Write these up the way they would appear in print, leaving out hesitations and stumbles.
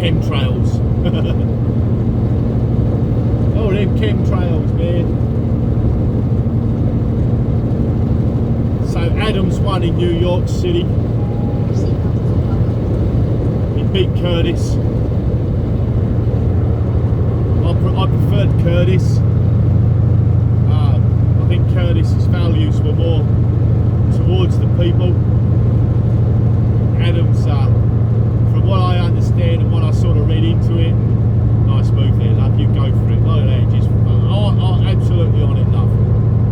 chemtrails. Oh, them chemtrails, man. So Adams won in New York City. He beat Curtis. I preferred Curtis. I think Curtis's values were more towards the people. Adams, from what I understand and what I sort of read into it, nice move there, love. You go for it. Look at that, just absolutely on it, love.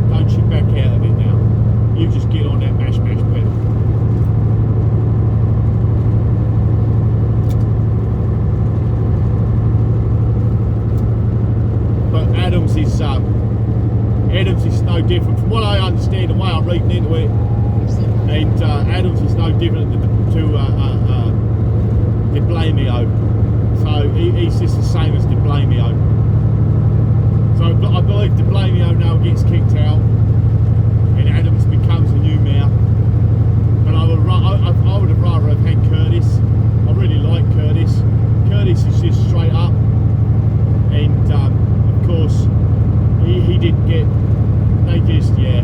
Don't you back out of it now. You just get on that mash pedal. But Adams is no different. From what I understand, the way I'm reading into it, and Adams is no different to De Blamio. So he's just the same as De Blamio. So I believe De Blamio now gets kicked out, and Adams becomes the new mayor. But I would have rather have had Curtis. I really like Curtis. Curtis is just straight up, and of course he didn't get. They just yeah,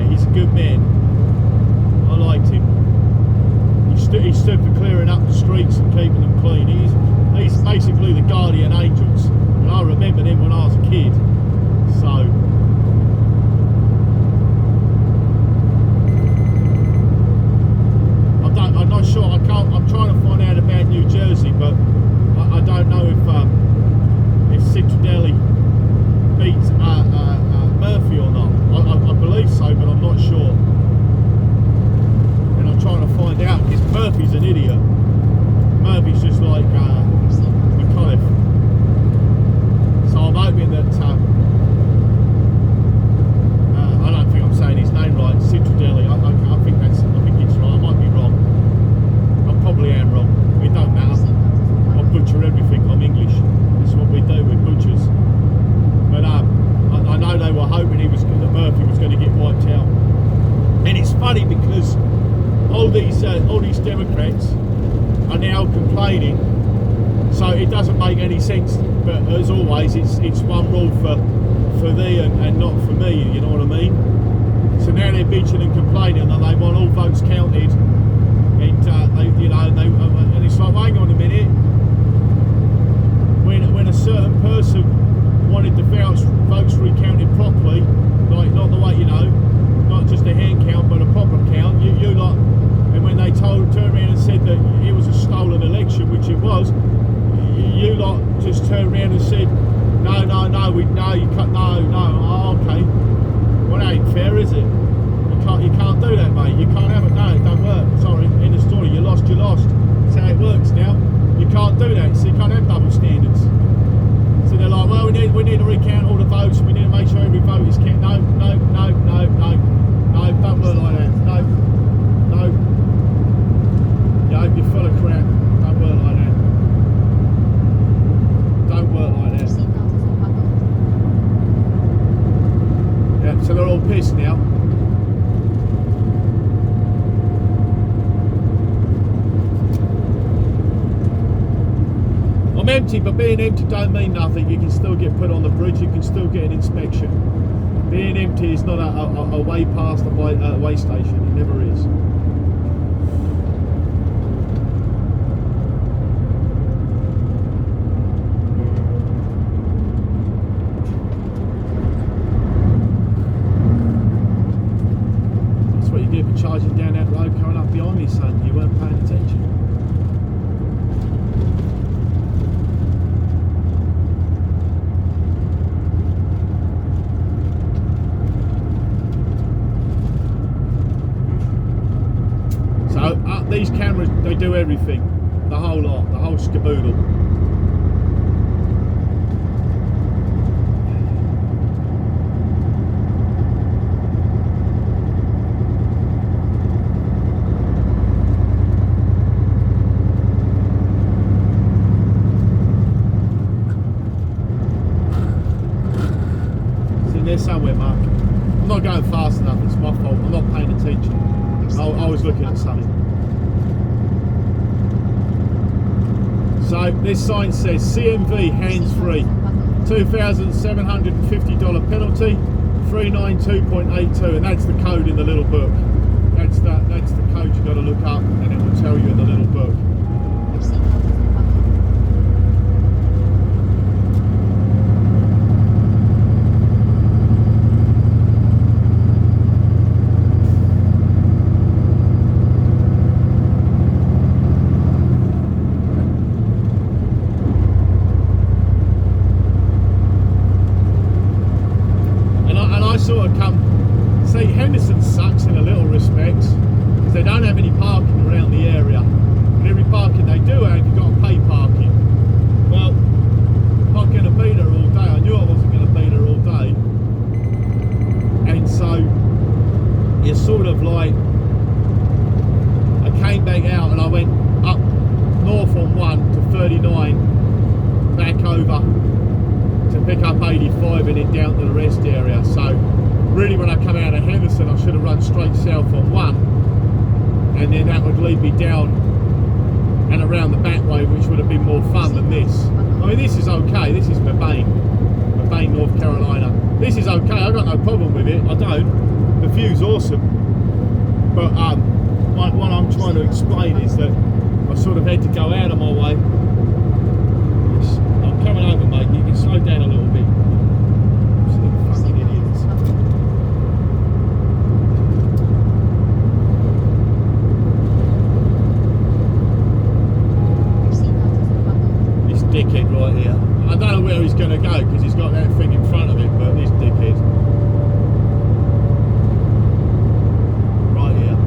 he's a good man. I liked him. He stood for clearing up the streets and keeping them clean. He's basically the guardian angels, and I remember them when I was a kid. So I'm not sure. I'm trying to find out about New Jersey, but I don't know if Cittadelli beats Murphy or not. I believe so, but I'm not sure. And I'm trying to find out because Murphy's an idiot. Murphy's just like McAuliffe. So I'm hoping that I don't think I'm saying his name right. Cittadelli. I think it's right. I might be wrong. I probably am wrong. It don't matter. I butcher everything. I'm English. This is what we do. We're butchers. But I know they were hoping that Murphy was going to get wiped out. And it's funny because all these Democrats are now complaining. So it doesn't make any sense. But as always, it's one rule for thee and not for me. You know what I mean? So now they're bitching and complaining that they want all votes counted, and and it's like, well, hang on a minute. When a certain person wanted the votes recounted properly, like not the way not just a hand count, but a proper count, you lot, and when they turned around and said that it was a stolen election, which it was, you lot just turned around and said, no, you can't, no, okay. Well, that ain't fair, is it? You can't do that, mate. You can't have it. No, it don't work. Sorry, end of story. You lost. That's how it works now. You can't do that. So you can't have double standards. So they're like, well, we need to recount all the votes. We need to make sure every vote is counted. No, don't work like that. No. You're full of crap. Don't work like that. Don't work like that. Yeah, so they're all pissed now. I'm empty, but being empty don't mean nothing. You can still get put on the bridge, you can still get an inspection. Being empty is not a way past a way station, it never is. That's what you get for charging down that road coming up behind me, son. You weren't paying attention. These cameras, they do everything, the whole lot, the whole skaboodle. It's in there somewhere, Mark. I'm not going fast enough, it's my fault, I'm not paying attention. I was looking at something. So this sign says CMV hands-free, $2,750 penalty, 392.82, and that's the code in the little book. That's the code you got to look up, and it will tell you in the little book. Sort of come, see, Henderson sucks in a little respects because they don't have any parking around the area, and every parking they do have, you've got to pay parking. Well, I'm not going to be there all day. I knew I wasn't going to be there all day, and so it's sort of like I came back out and I went up north on 1 to 39, back over to pick up 85 and then down to the rest area. So really when I come out of Henderson I should have run straight south on 1, and then that would lead me down and around the back way, which would have been more fun than this. I mean, this is okay. This is Monroe, North Carolina. This is okay. I've got no problem with it. I don't. The view's awesome. But what I'm trying to explain is that I sort of had to go out of my way. I'm coming over, mate. You can slow down a little bit. Fucking idiots. This dickhead right here. I don't know where he's going to go because he's got that thing in front of him, but this dickhead. Right here.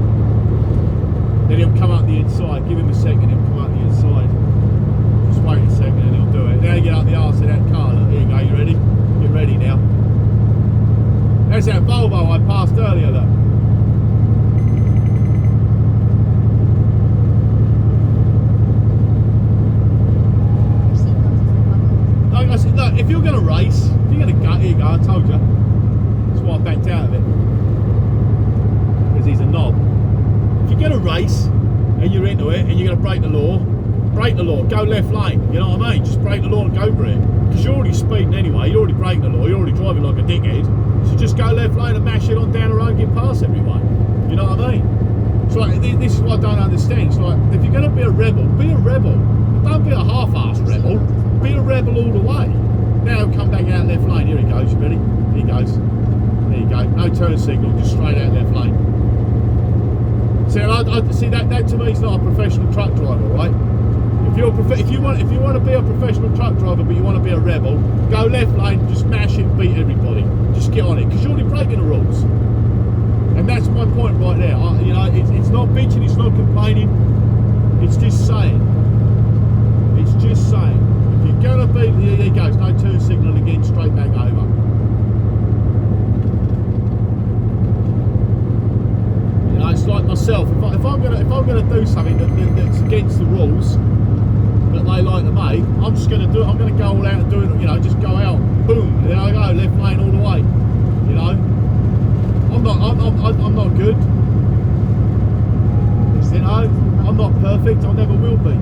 Then he'll come up the inside. Give him a second, he'll come up the inside. Just wait a second and he'll do it. Now you get up the arse of that car. Look, here you go, you ready? Get ready now. There's that Volvo I passed earlier, look. Like I said, look, if you're going to race, if you're going to go, here you go, I told you. That's why I backed out of it. Because he's a knob. If you're going to race, and you're into it, and you're going to break the law, go left lane, you know what I mean? Just break the law and go for it. Because you're already speeding anyway, you're already breaking the law, you're already driving like a dickhead. So just go left lane and mash it on down the road and get past everyone. You know what I mean? It's like, this is what I don't understand. It's like, if you're going to be a rebel, be a rebel. But don't be a half-assed rebel. Be a rebel all the way. Now come back out left lane. Here he goes, you ready? Here he goes. There you go. No turn signal, just straight out left lane. See, see that to me is not a professional truck driver, right? If you want to be a professional truck driver, but you want to be a rebel, go left lane, just smash it, beat everybody, just get on it, because you're already breaking the rules. And that's my point right there. You know, it's not bitching, it's not complaining, it's just saying. It's just saying. If you're gonna be, there he goes, no turn signal again, straight back over. You know, it's like myself. If I'm gonna do something that's against the rules that they like to make, I'm just going to do it. I'm going to go all out and do it, you know, just go out, boom, there I go, left lane all the way, you know. I'm not good, you know, I'm not perfect, I never will be.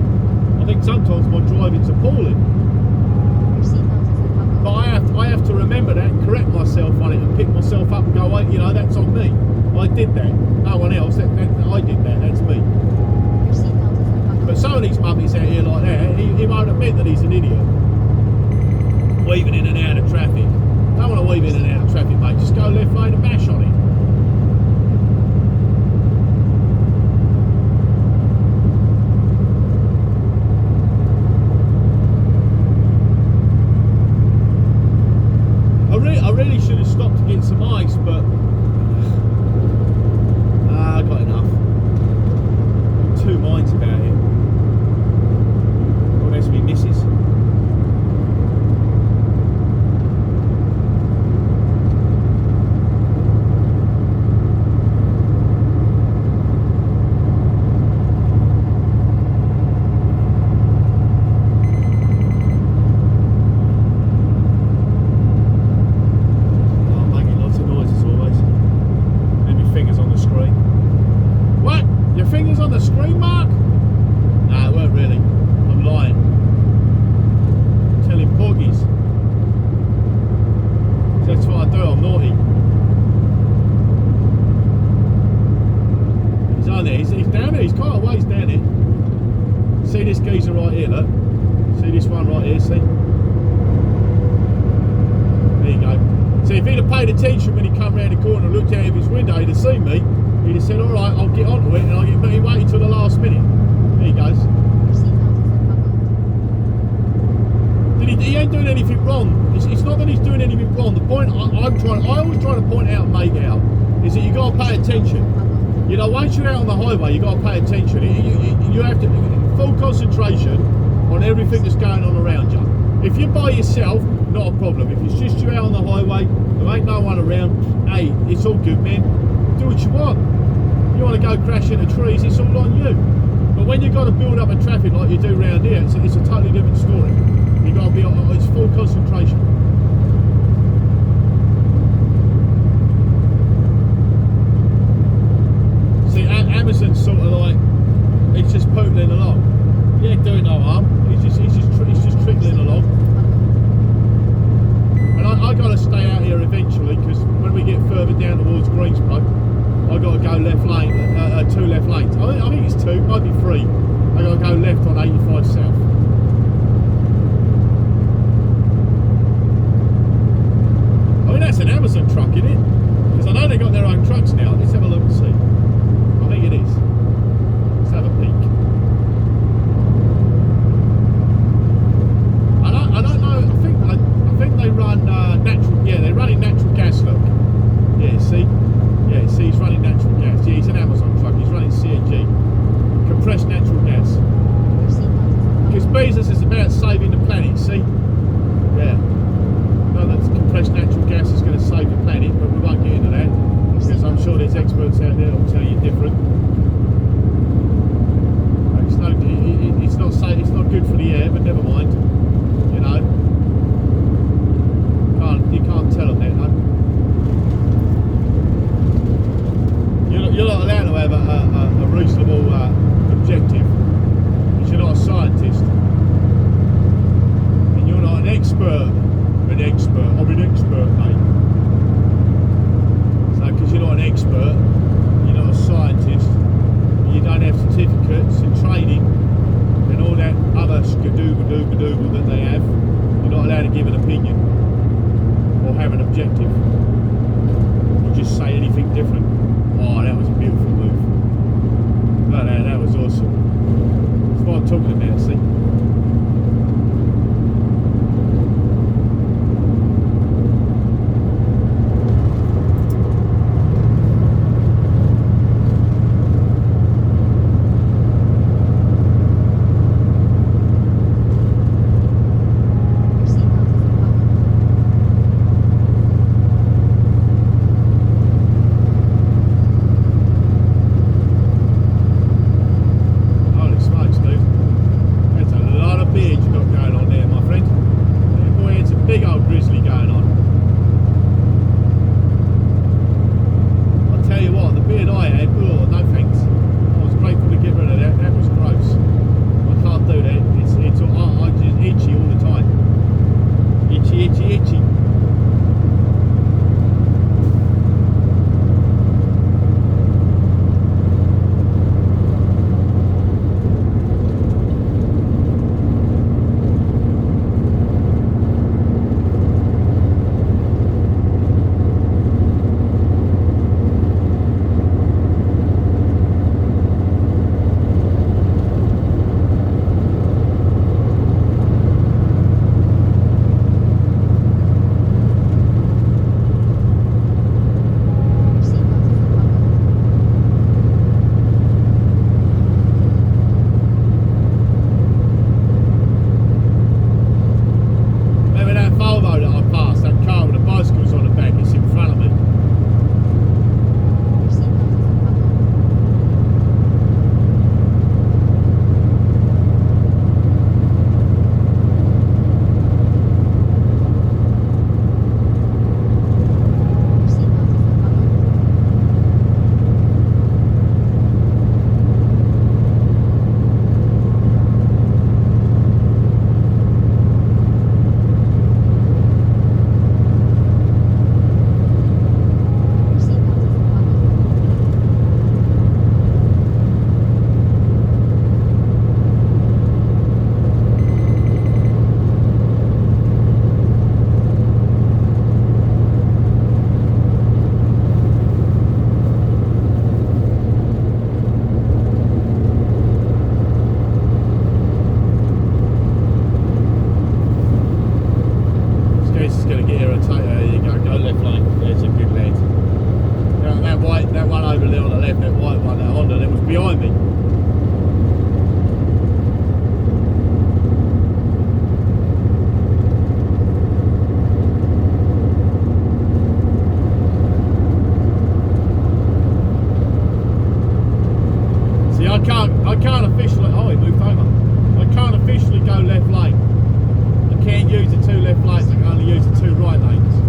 I think sometimes my driving's appalling, but I have to remember that and correct myself on it and pick myself up and go, wait, you know, that's on me. I did that, no one else, I did that, that's me. But some of these mummies out here like that, he won't admit that he's an idiot. Weaving in and out of traffic. Don't want to weave in and out of traffic, mate. Just go left lane and bash on it. I really should have stopped to get some ice, but I got enough. I'm in two minds about it. That's me missus. Fingers on the screen, Mark? No, it weren't really. I'm lying. selling porgies. So that's what I do, I'm naughty. He's on there, he's down there, he's quite a ways down here. See this geezer right here, look. See this one right here, see? There you go. See, if he'd have paid attention when he come round the corner and looked out of his window, he'd have seen me. He'd have said, alright, I'll get onto it, and I'll get, but he waited till the last minute. There he goes. He ain't doing anything wrong. It's not that he's doing anything wrong. The point I always try to point out and make out is that you got to pay attention. You know, once you're out on the highway, you got to pay attention. You have to full concentration on everything that's going on around you. If you're by yourself, not a problem. If it's just you out on the highway, there ain't no one around. Hey, it's all good, man. Do what you want. You want to go crash into trees, it's all on you. But when you've got to build up a traffic like you do around here, it's a totally different story. You've got to be on, it's full concentration. See, Amazon's sort of like, it's just pootling along. He ain't doing no harm. He's just trickling along. And I got to stay out here eventually, because when we get further down towards Greensboro, I got to go left lane, 2 left lanes. I think it's 2, might be 3. I got to go left on 85 South. I mean, that's an Amazon truck, isn't it? Because I know they got their own trucks now. Let's have a look and see. I think it is. Let's have a peek. I don't know. I think they run natural. Yeah, they're running natural gas. Look. Yeah, see. Yeah, see, he's running natural gas. Yeah, he's an Amazon truck. He's running CNG, compressed natural gas. Because business is about saving the planet. See. Yeah. No, that's compressed natural gas is going to save the planet, but we won't get into that because I'm sure there's experts out there that'll tell you different. It's not good for the air, but never mind. You know, you can't tell them that. No? You're not allowed to have a reasonable objective because you're not a scientist and you're not an expert. I'm an expert, mate. So, because you're not an expert, you're not a scientist, you don't have certificates and training and all that other skadooba that they have, you're not allowed to give an opinion or have an objective or just say anything different. Oh, that was a beautiful move. No, that was awesome. That's what I'm talking about, see? I can't officially. Oh, he moved over. I can't officially go left lane. I can't use the 2 left lanes. I can only use the 2 right lanes.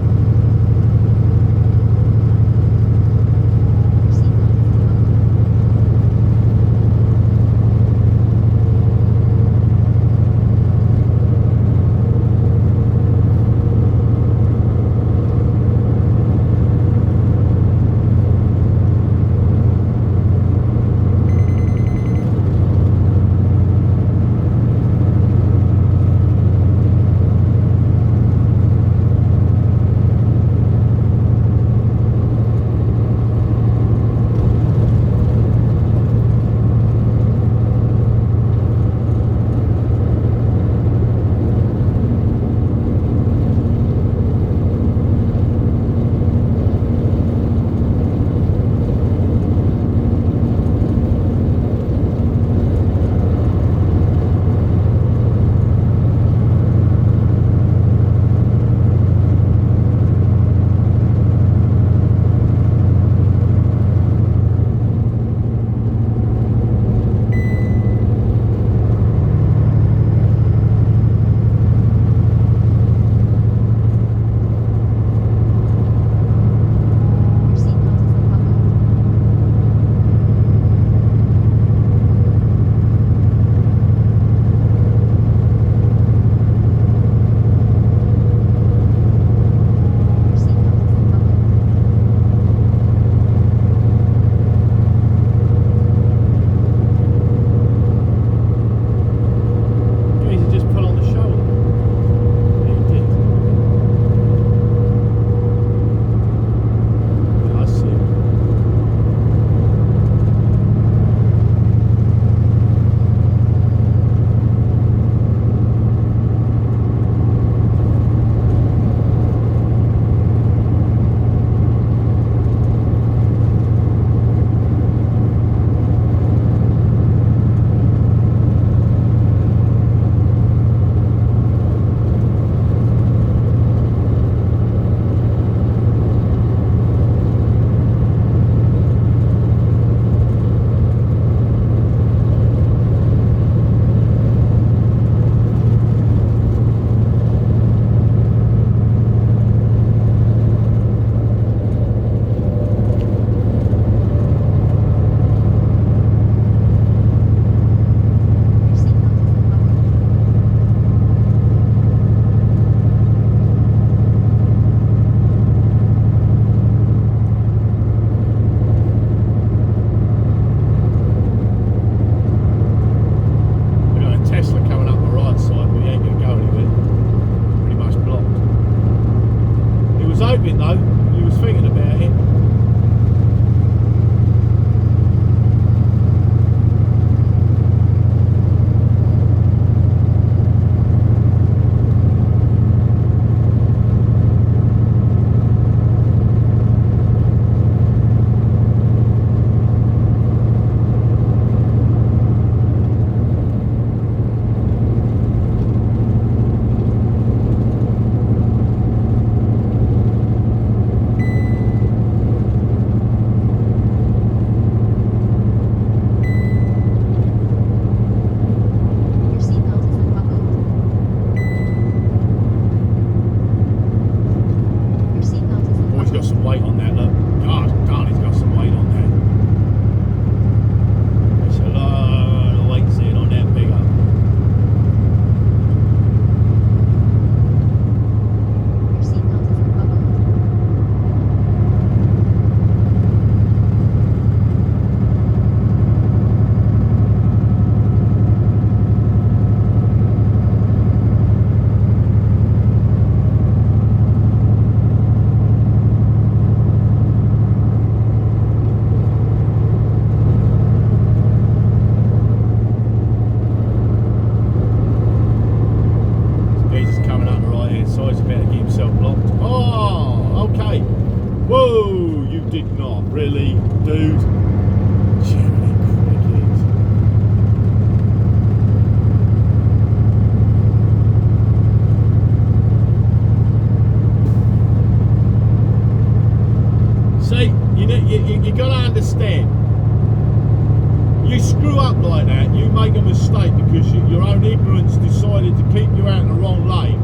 mistake because your own ignorance decided to keep you out in the wrong lane.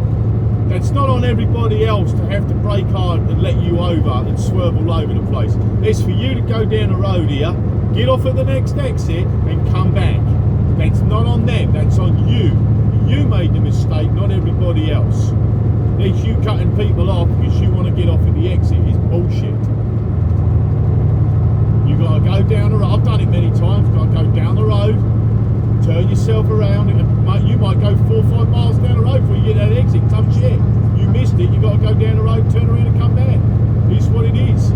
That's not on everybody else to have to brake hard and let you over and swerve all over the place. It's for you to go down the road here, get off at the next exit and come back. That's not on them, that's on you. You made the mistake, not everybody else. It's you cutting people off because you want to get off at the exit is bullshit. You got to go down the road. I've done it many times. Got to go down the road, turn yourself around, and you might go 4 or 5 miles down the road before you get that exit. Tough shit. You missed it. You got to go down the road, turn around, and come back. It's what it is.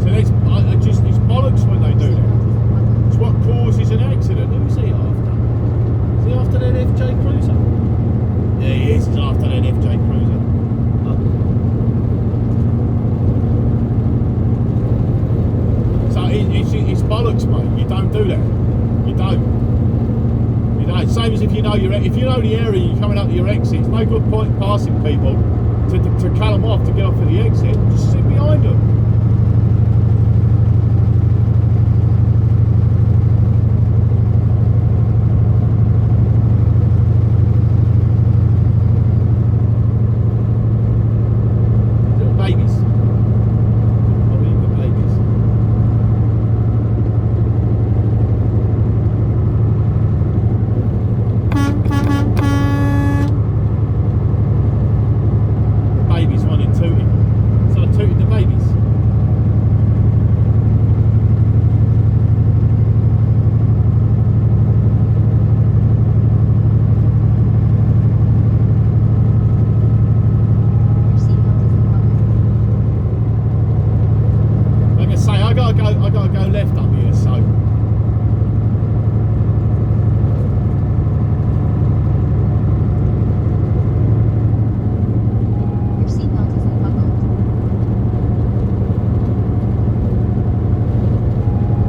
So that's it's bollocks when they do that. It's what causes an accident. Who's he after? Is he after that FJ Cruiser? Yeah, he is. He's after that FJ Cruiser. So it's bollocks, mate. You don't do that. You don't. You don't. Same as if you know the area, you're coming up to your exit. It's no good point passing people to cut them off to get off at the exit. Just sit behind them. I gotta go left up here, so your seatbelt is unbuckled.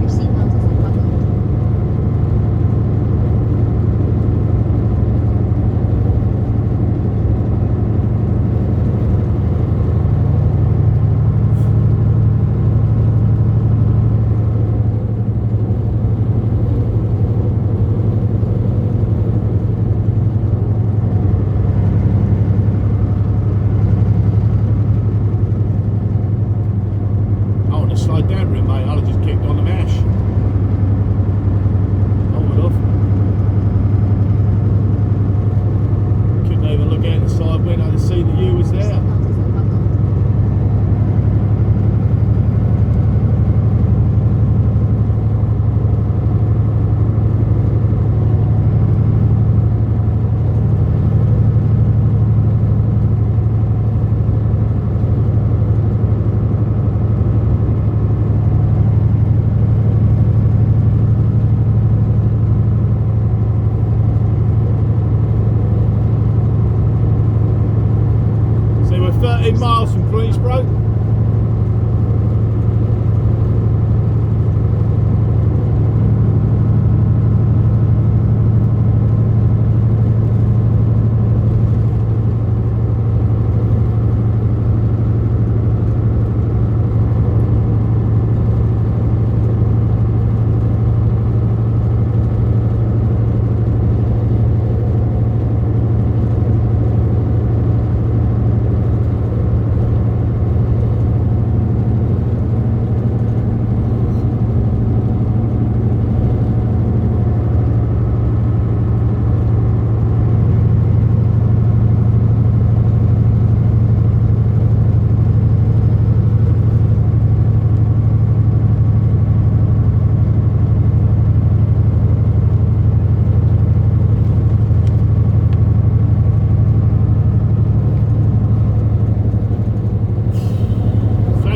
Your seatbelt is unbuckled. slowed down for it, mate. I'd have just kicked on the mash. I would have. Couldn't even look out the side window to see that you was there. We're 13 miles from Greensboro.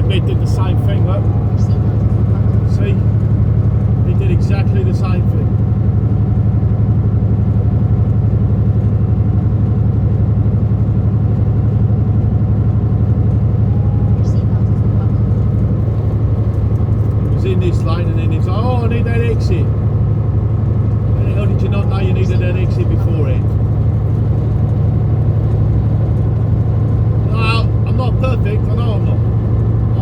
Did the same thing, look. See? He did exactly the same thing. He was in this lane and then he's like, oh, I need that exit. How did you not know you needed that exit beforehand? No, I'm not perfect, I know I'm not.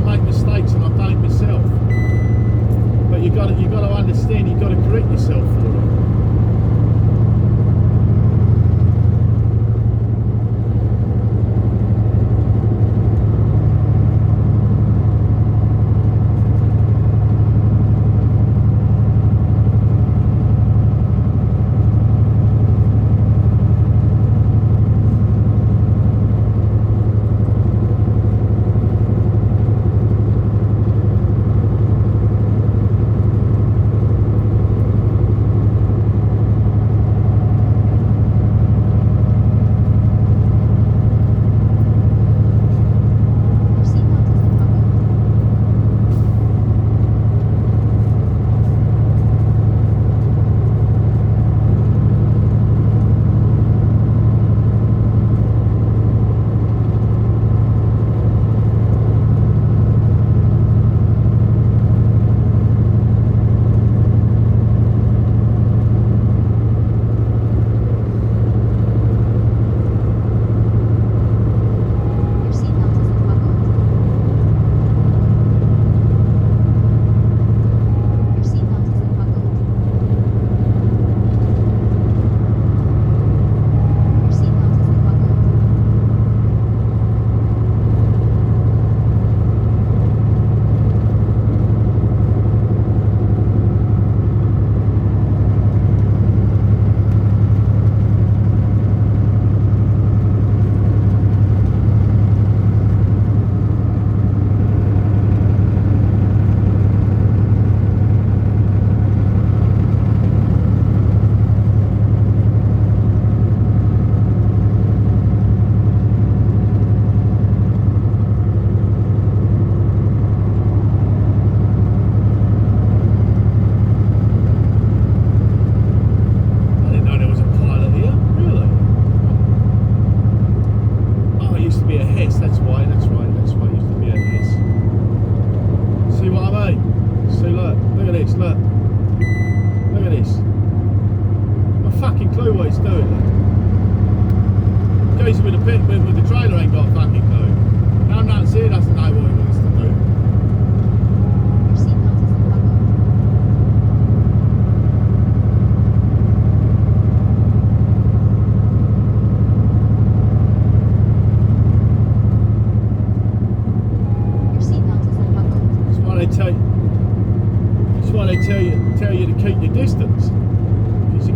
Make mistakes and I've done it myself, but you got to understand, you've got to correct yourself for them.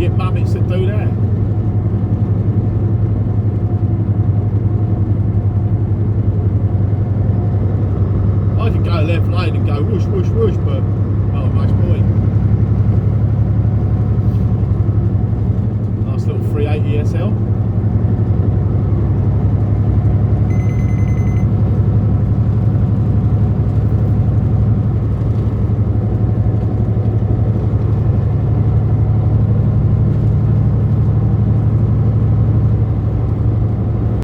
get mummets that do that. I could go left lane and go whoosh, whoosh, whoosh, but not much point. Nice little 380 SL.